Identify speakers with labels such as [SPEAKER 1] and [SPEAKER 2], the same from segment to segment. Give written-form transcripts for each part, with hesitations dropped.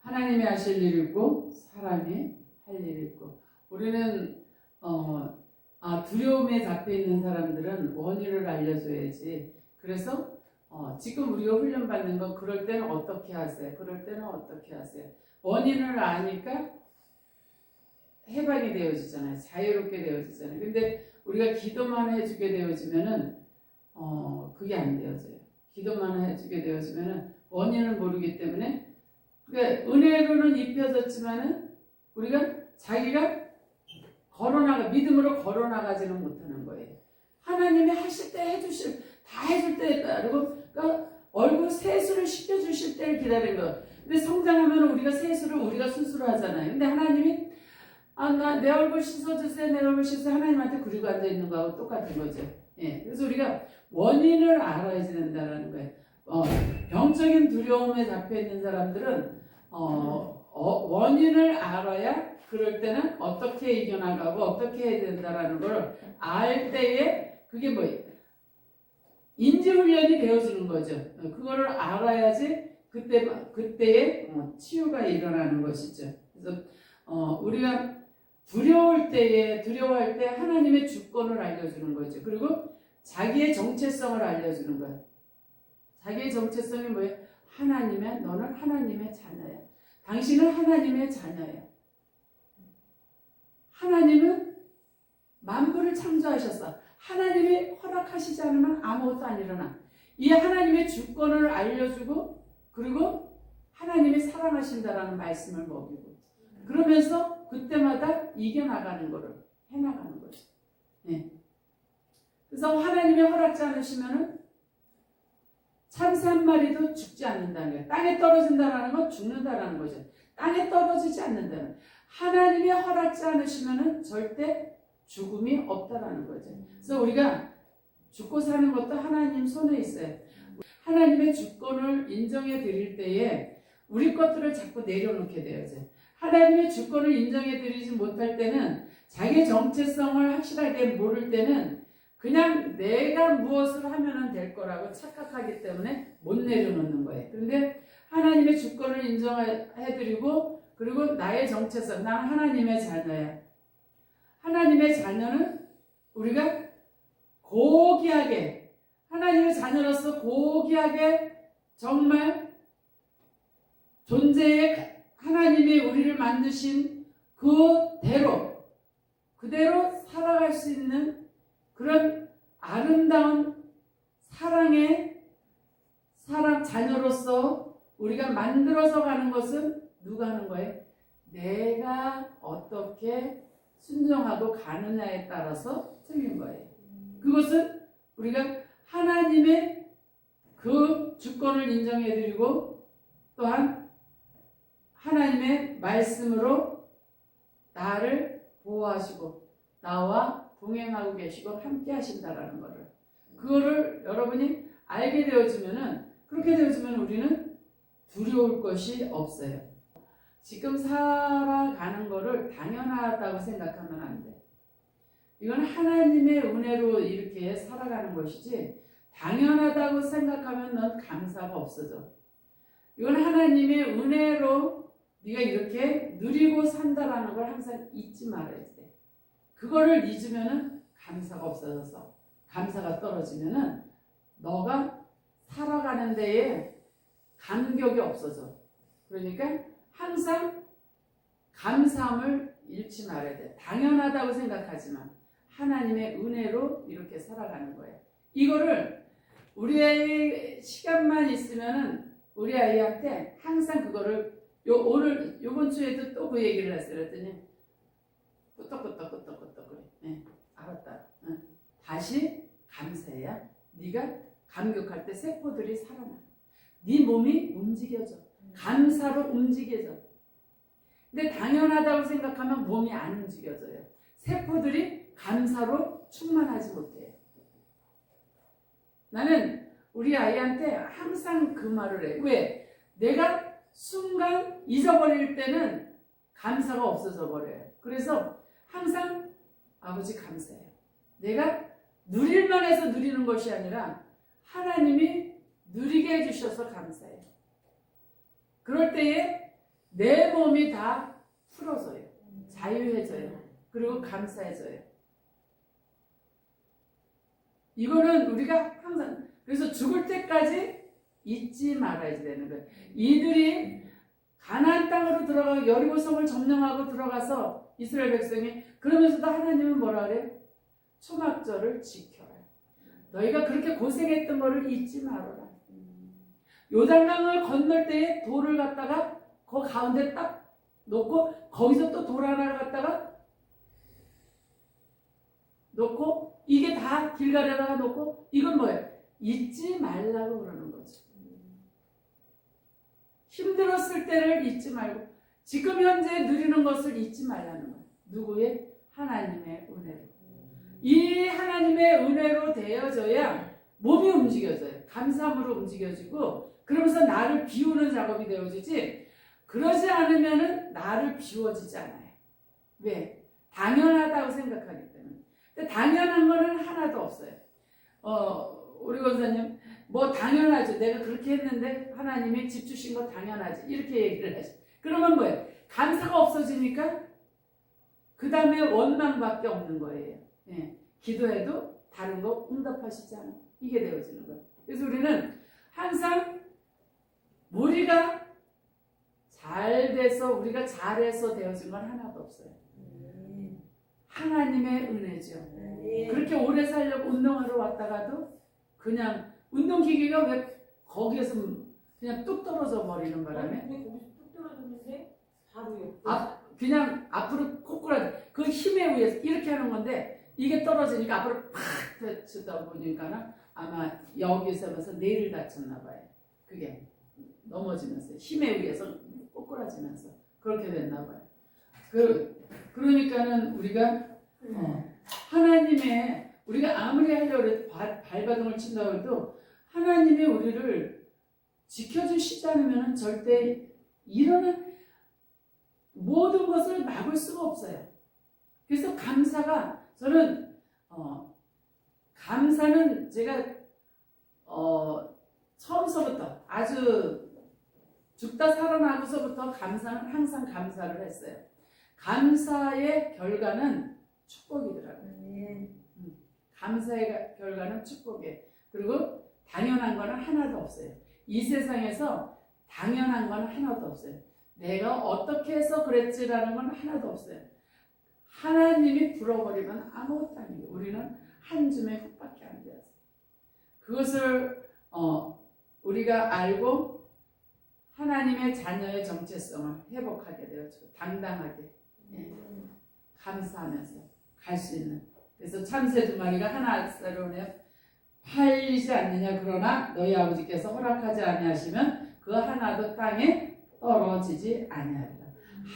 [SPEAKER 1] 하나님이 하실 일이 있고 사람이 할 일이 있고, 우리는 두려움에 잡혀 있는 사람들은 원인을 알려줘야지. 그래서 지금 우리가 훈련받는 건 그럴 때는 어떻게 하세요? 그럴 때는 어떻게 하세요? 원인을 아니까 해방이 되어지잖아요. 자유롭게 되어지잖아요. 근데 우리가 기도만 해주게 되어지면은 그게 안 되어져요. 기도만 해주게 되어지면은 원인을 모르기 때문에, 그러니까 은혜로는 입혀졌지만은 우리가 자기가 믿음으로 걸어나가지는 못하는 거예요. 하나님이 하실 때 다 해줄 때, 그러니까 얼굴 세수를 시켜주실 때를 기다린 거. 근데 성장하면 우리가 세수를 우리가 스스로 하잖아요. 근데 하나님이 내 얼굴 씻어주세요, 내 얼굴 씻어주세요. 하나님한테 그리고 앉아있는 거하고 똑같은 거죠. 예. 그래서 우리가 원인을 알아야 된다는 거예요. 병적인 두려움에 잡혀있는 사람들은 원인을 알아야 그럴 때는 어떻게 이겨나가고 어떻게 해야 된다라는 걸 알 때에 그게 뭐예요? 인지훈련이 되어지는 거죠. 그거를 알아야지 그때에 치유가 일어나는 것이죠. 그래서 우리가 두려워할 때 하나님의 주권을 알려주는 거죠. 그리고 자기의 정체성을 알려주는 거예요. 자기의 정체성이 뭐예요? 너는 하나님의 자녀야. 당신은 하나님의 자녀야. 하나님은 만물을 창조하셨어. 하나님이 허락하시지 않으면 아무것도 안 일어나. 이 하나님의 주권을 알려주고, 그리고 하나님이 사랑하신다라는 말씀을 먹이고, 그러면서 그때마다 이겨나가는 거를 해나가는 거죠. 네. 그래서 하나님이 허락지 않으시면은 참새 한 마리도 죽지 않는다는 거예요. 땅에 떨어진다는 건 죽는다는 거죠. 땅에 떨어지지 않는다는. 하나님이 허락지 않으시면은 절대 죽음이 없다라는 거죠. 그래서 우리가 죽고 사는 것도 하나님 손에 있어요. 하나님의 주권을 인정해 드릴 때에 우리 것들을 자꾸 내려놓게 되어져요. 하나님의 주권을 인정해 드리지 못할 때는, 자기 정체성을 확실하게 모를 때는 그냥 내가 무엇을 하면 될 거라고 착각하기 때문에 못 내려놓는 거예요. 그런데 하나님의 주권을 인정해드리고, 그리고 나의 정체성, 난 하나님의 자녀야. 하나님의 자녀는 우리가 고귀하게, 하나님의 자녀로서 고귀하게 정말 존재의 하나님이 우리를 만드신 그대로 살아갈 수 있는 그런 아름다운 사랑 자녀로서 우리가 만들어서 가는 것은 누가 하는 거예요? 내가 어떻게 순종하고 가느냐에 따라서 틀린 거예요. 그것은 우리가 하나님의 그 주권을 인정해드리고, 또한 하나님의 말씀으로 나를 보호하시고 나와 동행하고 계시고 함께 하신다라는 것을, 그거를 여러분이 알게 되어지면은, 그렇게 되어지면 우리는 두려울 것이 없어요. 지금 살아가는 거를 당연하다고 생각하면 안 돼. 이건 하나님의 은혜로 이렇게 살아가는 것이지, 당연하다고 생각하면 넌 감사가 없어져. 이건 하나님의 은혜로 네가 이렇게 누리고 산다라는 걸 항상 잊지 말아야 돼. 그거를 잊으면은 감사가 없어져서, 감사가 떨어지면은 너가 살아가는 데에 감격이 없어져. 그러니까 항상 감사함을 잃지 말아야 돼. 당연하다고 생각하지만 하나님의 은혜로 이렇게 살아가는 거예요. 이거를 우리 아이 시간만 있으면은 우리 아이한테 항상 그거를, 요번 주에도 또 그 얘기를 했어요. 그랬더니 끄떡끄떡 그래. 네, 알았다. 응. 다시 감사해야 네가 감격할 때 세포들이 살아나. 네 몸이 움직여져. 감사로 움직여져. 근데 당연하다고 생각하면 몸이 안 움직여져요. 세포들이 감사로 충만하지 못해요. 나는 우리 아이한테 항상 그 말을 해. 왜? 내가 순간 잊어버릴 때는 감사가 없어져 버려요. 그래서 항상 아버지 감사해요. 내가 누릴만 해서 누리는 것이 아니라 하나님이 누리게 해주셔서 감사해요. 그럴 때에 내 몸이 다 풀어져요. 자유해져요. 그리고 감사해져요. 이거는 우리가 항상, 그래서 죽을 때까지 잊지 말아야 되는 거예요. 이들이 가나안 땅으로 들어가 여리고성을 점령하고 들어가서 이스라엘 백성이, 그러면서도 하나님은 뭐라 그래요? 초막절을 지켜라. 너희가 그렇게 고생했던 거를 잊지 말아라. 요단강을 건널 때에 돌을 갖다가 그 가운데 딱 놓고, 거기서 또 돌 하나를 갖다가 놓고, 이게 다 길가에다가 놓고, 이건 뭐예요? 잊지 말라고 그러는 거죠. 힘들었을 때를 잊지 말고 지금 현재 누리는 것을 잊지 말라는 거예요. 누구의? 하나님의 은혜로. 이 하나님의 은혜로 되어져야 몸이 움직여져요. 감사함으로 움직여지고, 그러면서 나를 비우는 작업이 되어지지, 그러지 않으면 나를 비워지지 않아요. 왜? 당연하다고 생각하기 때문에. 근데 당연한 거는 하나도 없어요. 우리 권사님, 뭐 당연하죠. 내가 그렇게 했는데 하나님이 집 주신 거 당연하지. 이렇게 얘기를 하죠. 그러면 뭐예요? 감사가 없어지니까 그 다음에 원망밖에 없는 거예요. 예. 기도해도 다른 거 응답하시지 않아. 이게 되어지는 거예요. 그래서 우리는 항상 우리가 잘 돼서, 우리가 잘해서 되어진 건 하나도 없어요. 하나님의 은혜죠. 그렇게 오래 살려고 운동하러 왔다가도 그냥 운동기계가 왜 거기에서 그냥 뚝 떨어져 버리는 바람에,
[SPEAKER 2] 왜 거기서 뚝 떨어졌는데 바로 옆에
[SPEAKER 1] 그냥 앞으로 코꾸라지, 그 힘에 의해서 이렇게 하는 건데, 이게 떨어지니까 앞으로 팍 터치다 보니까 아마 여기서 뇌를 다쳤나 봐요. 그게 넘어지면서 힘에 의해서 꼬꾸라지면서 그렇게 됐나 봐요. 그러니까는 우리가 하나님의, 우리가 아무리 하려고 해도 발버둥을 친다고 해도 하나님이 우리를 지켜주시지 않으면 절대 일어난 모든 것을 막을 수가 없어요. 그래서 감사가, 저는 감사는 제가 처음서부터, 아주 죽다 살아나고서부터 감사는 항상 감사를 했어요. 감사의 결과는 축복이더라고요. 감사의 결과는 축복이에요. 그리고 당연한 거는 하나도 없어요. 이 세상에서 당연한 건 하나도 없어요. 내가 어떻게 해서 그랬지라는 건 하나도 없어요. 하나님이 불어버리면 아무것도 아니에요. 우리는 한 줌의 흙밖에 안 돼요. 그것을 우리가 알고 하나님의 자녀의 정체성을 회복하게 되었죠. 당당하게, 감사하면서 갈 수 있는. 그래서 참새 두 마리가 하나스러우네요. 팔리지 않느냐. 그러나 너희 아버지께서 허락하지 아니하시면 그 하나도 땅에 떨어지지 아니하리라.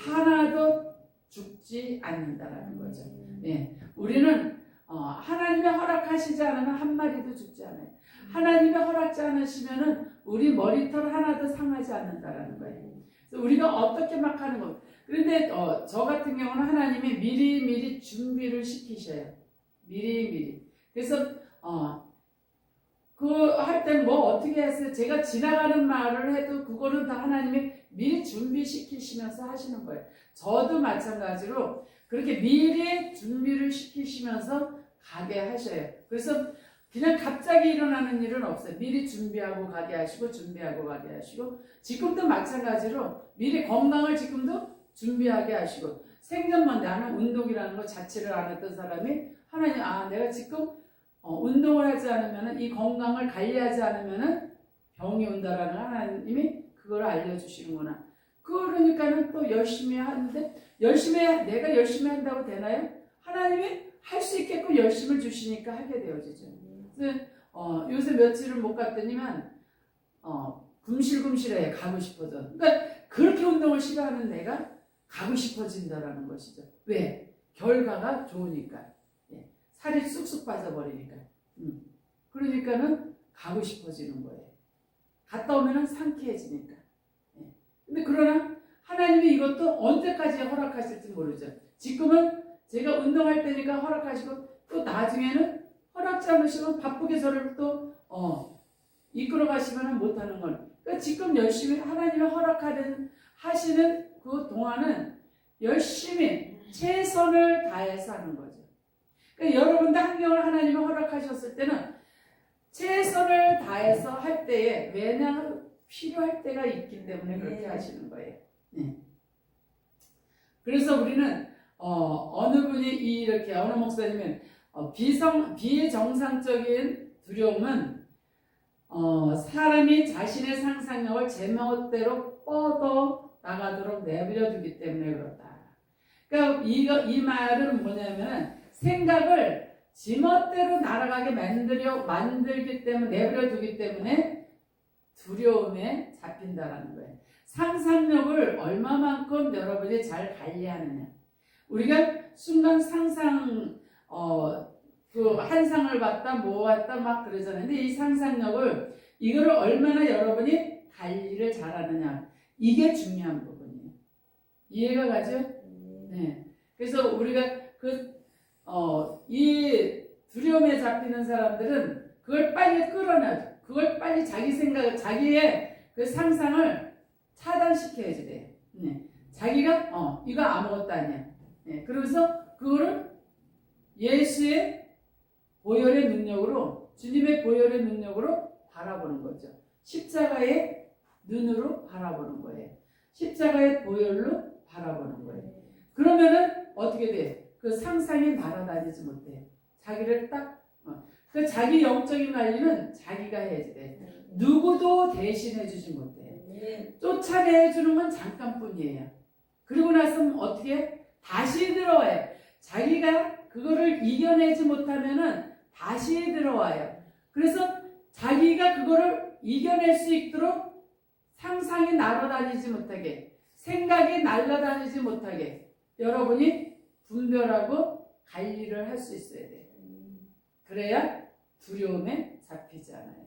[SPEAKER 1] 하나도 죽지 않는다라는 거죠. 예, 우리는 하나님의 허락하시지 않으면 한 마리도 죽지 않아요. 하나님의 허락지 않으시면은 우리 머리털 하나도 상하지 않는다라는 거예요. 그래서 우리가 어떻게 막 하는 거. 그런데 저 같은 경우는 하나님이 미리 준비를 시키셔요. 미리. 그래서 그 할 땐 뭐 어떻게 했어요? 제가 지나가는 말을 해도 그거는 다 하나님이 미리 준비시키시면서 하시는 거예요. 저도 마찬가지로 그렇게 미리 준비를 시키시면서 가게 하셔요. 그래서 그냥 갑자기 일어나는 일은 없어요. 미리 준비하고 가게 하시고, 준비하고 가게 하시고, 지금도 마찬가지로 미리 건강을 지금도 준비하게 하시고, 생전만 나는 운동이라는 것 자체를 안 했던 사람이 하나님, 내가 지금 운동을 하지 않으면, 이 건강을 관리하지 않으면 병이 온다라는 하나님이 그걸 알려주시는구나. 그러니까는 또 열심히 하는데, 내가 열심히 한다고 되나요? 하나님이 할 수 있게끔 열심을 주시니까 하게 되어지죠. 그래서 요새 며칠을 못 갔더니만 금실금실해 가고 싶어져. 그러니까 그렇게 운동을 싫어하는 내가 가고 싶어진다라는 것이죠. 왜? 결과가 좋으니까. 살이 쑥쑥 빠져버리니까. 그러니까는 가고 싶어지는 거예요. 갔다 오면은 상쾌해지니까. 근데 그러나 하나님이 이것도 언제까지 허락하실지 모르죠. 지금은 제가 운동할 때니까 허락하시고, 또 나중에는 허락지 않으시면 바쁘게 저를 또 이끌어 가시면 못하는 건. 그러니까 지금 열심히 하나님이 하시는 그 동안은 열심히 최선을 다해서 하는 거죠. 그러니까 여러분도 환경을 하나님이 허락하셨을 때는 최선을 다해서 할 때에 왜냐하면 필요할 때가 있기 때문에 그렇게 하시는 거예요. 네. 그래서 우리는 어느 분이 이렇게 어느 목사님은 비정상적인 두려움은 사람이 자신의 상상력을 제멋대로 뻗어 나가도록 내버려두기 때문에 그렇다. 그러니까 이 말은 뭐냐면 생각을 지멋대로 날아가게 만들기 때문에 내버려두기 때문에 두려움에 잡힌다라는 거예요. 상상력을 얼마만큼 여러분이 잘 관리하느냐. 우리가 순간 상상 그 한상을 봤다 뭐 봤다 막 그러잖아요. 근데 이 상상력을 이거를 얼마나 여러분이 관리를 잘하느냐 이게 중요한 부분이에요. 이해가 가죠? 네. 그래서 우리가 이 두려움에 잡히는 사람들은 그걸 빨리 끌어내죠. 그걸 빨리 자기 생각, 자기의 그 상상을 차단시켜야지 돼요. 네. 자기가 이거 아무것도 아니야. 네. 그러면서 그거를 예수의 보혈의 능력으로, 주님의 보혈의 능력으로 바라보는 거죠. 십자가의 눈으로 바라보는 거예요. 십자가의 보혈로 바라보는 거예요. 그러면은 어떻게 돼? 그 상상이 날아다니지 못해. 자기를 그 자기 영적인 관리는 자기가 해야지 돼. 누구도 대신해주지 못해. 쫓아내주는 건 잠깐뿐이에요. 그리고 나서 어떻게? 다시 들어와요. 자기가 그거를 이겨내지 못하면은 다시 들어와요. 그래서 자기가 그거를 이겨낼 수 있도록 상상이 날아다니지 못하게, 생각이 날아다니지 못하게 여러분이 분별하고 관리를 할 수 있어야 돼요. 그래야 두려움에 잡히지 않아요.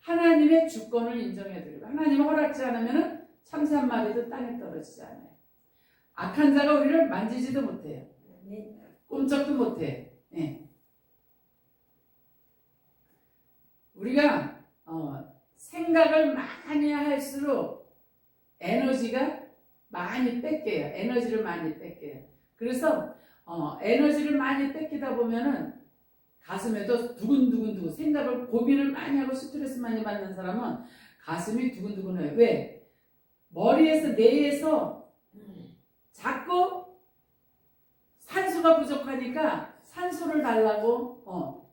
[SPEAKER 1] 하나님의 주권을 인정해드리고 하나님이 허락지 않으면 참새 한 마리도 땅에 떨어지지 않아요. 악한 자가 우리를 만지지도 못해요. 꼼짝도 못해. 네. 우리가 생각을 많이 할수록 에너지가 많이 뺏겨요. 에너지를 많이 뺏겨요. 그래서 에너지를 많이 뺏기다 보면은 가슴에도 두근두근두근 생각을 고민을 많이 하고 스트레스 많이 받는 사람은 가슴이 두근두근해요. 왜? 머리에서 뇌에서 자꾸 산소가 부족하니까 산소를 달라고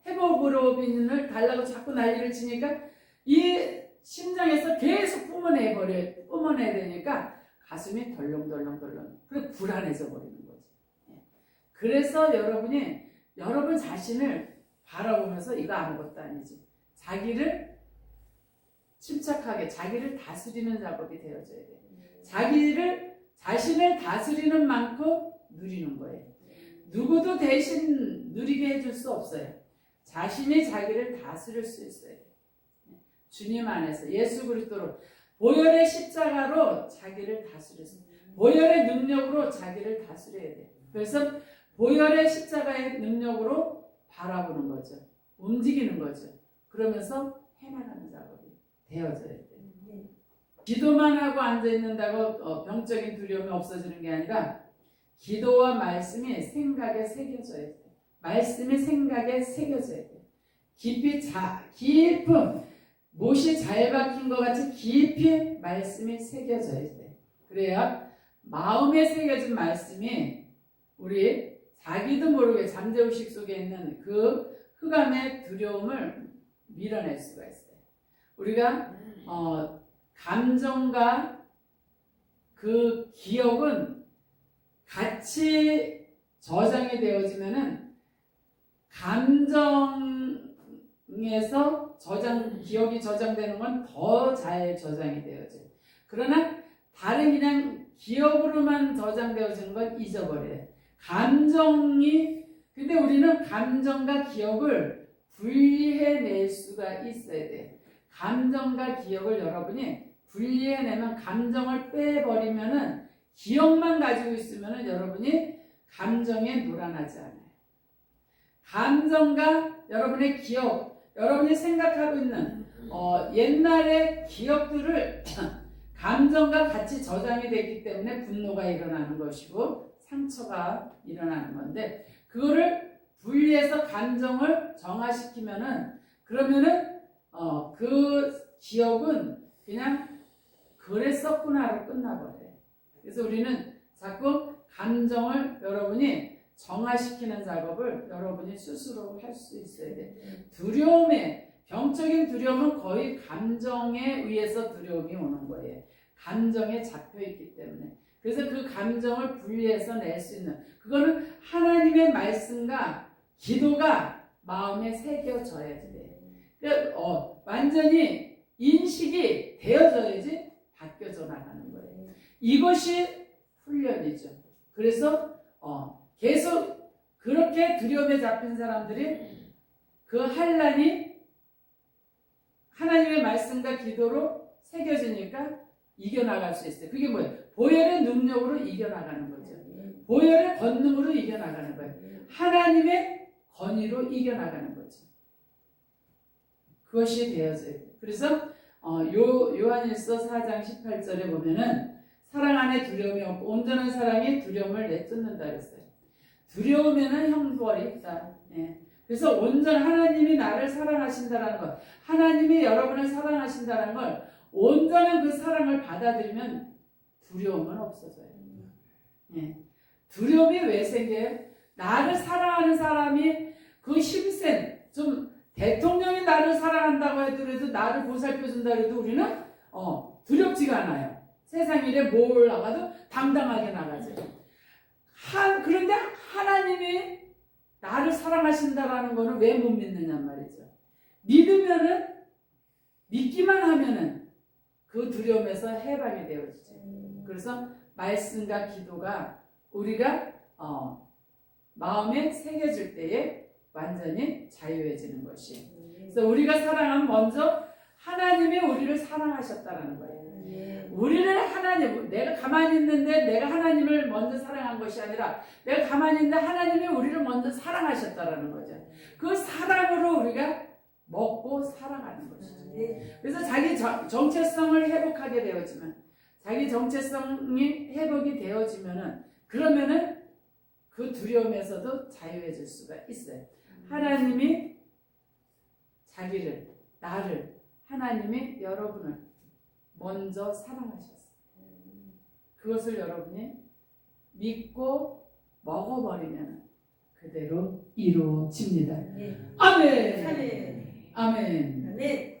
[SPEAKER 1] 헤모글로빈을 달라고 자꾸 난리를 치니까 이 심장에서 계속 뿜어내야 되니까 가슴이 덜렁덜렁 그래 불안해져 버리는 거지. 그래서 여러분 자신을 바라보면서 이거 아무것도 아니지. 자기를 침착하게 자기를 다스리는 작업이 되어져야 돼. 자신을 다스리는 만큼 누리는 거예요. 누구도 대신 누리게 해줄 수 없어요. 자신이 자기를 다스릴 수 있어요. 주님 안에서 예수 그리스도로 보혈의 십자가로 자기를 다스렸어요. 보혈의 능력으로 자기를 다스려야 돼요. 그래서 보혈의 십자가의 능력으로 바라보는 거죠. 움직이는 거죠. 그러면서 해나가는 작업이 되어져야 돼요. 기도만 하고 앉아있는다고 병적인 두려움이 없어지는 게 아니라 기도와 말씀이 생각에 새겨져야 돼요. 말씀이 생각에 새겨져야 돼요. 깊은 못이 잘 박힌 것 같이 깊이 말씀이 새겨져야 돼요. 그래야 마음에 새겨진 말씀이 우리 자기도 모르게 잠재의식 속에 있는 그 흑암의 두려움을 밀어낼 수가 있어요. 우리가 감정과 그 기억은 같이 저장이 되어지면은 감정에서 기억이 저장되는 건 더 잘 저장이 되어져요. 그러나 다른 그냥 기억으로만 저장되어지는 건 잊어버려요. 근데 우리는 감정과 기억을 분리해낼 수가 있어야 돼요. 감정과 기억을 여러분이 분리해내면 감정을 빼버리면은 기억만 가지고 있으면은 여러분이 감정에 놀아나지 않아요. 감정과 여러분의 기억, 여러분이 생각하고 있는 옛날의 기억들을 감정과 같이 저장이 됐기 때문에 분노가 일어나는 것이고 상처가 일어나는 건데 그거를 분리해서 감정을 정화시키면은 그러면은 그 기억은 그냥 그랬었구나로 끝나버려요. 그래서 우리는 자꾸 감정을 여러분이 정화시키는 작업을 여러분이 스스로 할 수 있어야 돼요. 두려움에 병적인 두려움은 거의 감정에 의해서 두려움이 오는 거예요. 감정에 잡혀있기 때문에. 그래서 그 감정을 분리해서 낼 수 있는 그거는 하나님의 말씀과 기도가 마음에 새겨져야지 돼요. 그러니까 완전히 인식이 되어져야지 바뀌어져 나가는 거예요. 이것이 훈련이죠. 그래서 계속 그렇게 두려움에 잡힌 사람들이 그 환난이 하나님의 말씀과 기도로 새겨지니까 이겨나갈 수 있어요. 그게 뭐예요? 보혈의 능력으로 이겨나가는 거죠. 보혈의 권능으로 이겨나가는 거예요. 하나님의 권위로 이겨나가는 거죠. 그것이 되어져요. 그래서 요한일서 4장 18절에 보면은 사랑 안에 두려움이 없고 온전한 사랑이 두려움을 내쫓는다 그랬어요. 두려움에는 형벌이 있다. 예. 그래서 하나님이 나를 사랑하신다라는 것, 하나님이 여러분을 사랑하신다라는 걸 온전한 그 사랑을 받아들이면 두려움은 없어져요. 예. 두려움이 왜 생겨요? 나를 사랑하는 사람이 그 힘센 좀 대통령이 나를 사랑한다고 하더라도 나를 보살펴준다 해도 우리는 두렵지가 않아요. 세상 일에 뭘 나가도 당당하게 나가죠. 그런데 하나님이 나를 사랑하신다라는 거는 왜 못 믿느냐 말이죠. 믿기만 하면은 그 두려움에서 해방이 되어지죠. 그래서 말씀과 기도가 우리가 마음에 새겨질 때에 완전히 자유해지는 것이. 그래서 우리가 사랑하면 먼저 하나님이 우리를 사랑하셨다라는 거예요. 내가 가만히 있는데 내가 하나님을 먼저 사랑한 것이 아니라 내가 가만히 있는데 하나님이 우리를 먼저 사랑하셨다라는 거죠. 그 사랑으로 우리가 먹고 살아가는 것이죠. 그래서 자기 정체성을 회복하게 되어지면, 자기 정체성이 회복이 되어지면은 그러면은 그 두려움에서도 자유해질 수가 있어요. 하나님이 하나님이 여러분을 먼저 사랑하셨어요. 그것을 여러분이 믿고 먹어버리면 그대로 이루어집니다. 아멘. 아멘. 네.